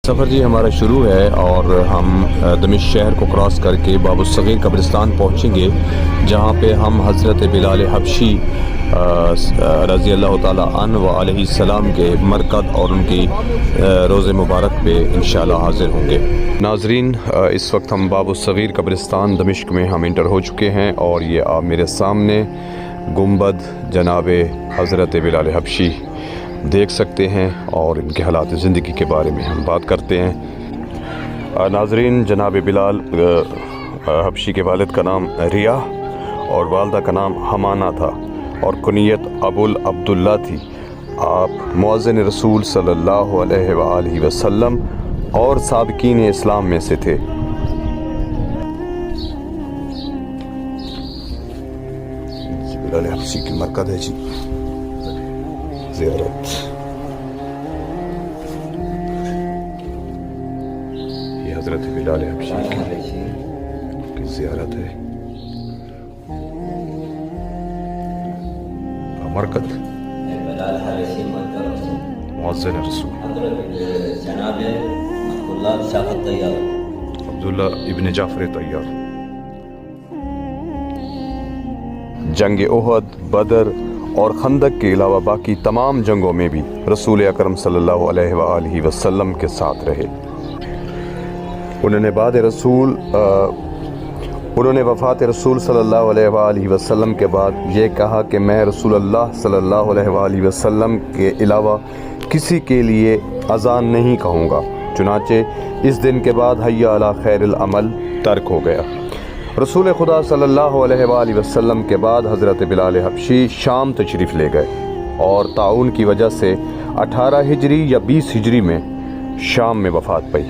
سفر جی ہمارا شروع ہے اور ہم دمشق شہر کو کراس کر کے باب الصغیر قبرستان پہنچیں گے، جہاں پہ ہم حضرت بلال حبشی رضی اللہ تعالیٰ عنہ و علیہ السلام کے مرکز اور ان کی روز مبارک پہ انشاءاللہ حاضر ہوں گے۔ ناظرین، اس وقت ہم باب الصغیر قبرستان دمشق میں ہم انٹر ہو چکے ہیں اور یہ آپ میرے سامنے گنبد جناب حضرت بلال حبشی دیکھ سکتے ہیں اور ان کے حالات زندگی کے بارے میں ہم بات کرتے ہیں۔ ناظرین، جناب بلال حبشی کے والد کا نام ریاح اور والدہ کا نام حمانہ تھا اور کنیت ابو عبداللہ تھی۔ آپ مؤذن رسول صلی اللہ علیہ وآلہ وسلم اور سابقین اسلام میں سے تھے۔ بلال حبشی کی مرکز ہے جی زیارت، یہ حضرت بلال حبشی کی زیارت ہے۔ مرکز بلال حبشی مرکز مؤذن رسول جناب عبداللہ شافت طیار، عبداللہ ابن جعفر طیار۔ جنگ احد، بدر اور خندق کے علاوہ باقی تمام جنگوں میں بھی رسول اکرم صلی اللہ علیہ وآلہ وسلم کے ساتھ رہے۔ انہوں نے وفات رسول صلی اللہ علیہ وآلہ وسلم کے بعد یہ کہا کہ میں رسول اللہ صلی اللہ علیہ وآلہ وسلم کے علاوہ کسی کے لیے اذان نہیں کہوں گا، چنانچہ اس دن کے بعد حی علی خیر العمل ترک ہو گیا۔ رسول خدا صلی اللہ علیہ وآلہ وسلم کے بعد حضرت بلال حبشی شام تشریف لے گئے اور طاعون کی وجہ سے 18 ہجری یا 20 ہجری میں شام میں وفات پائی۔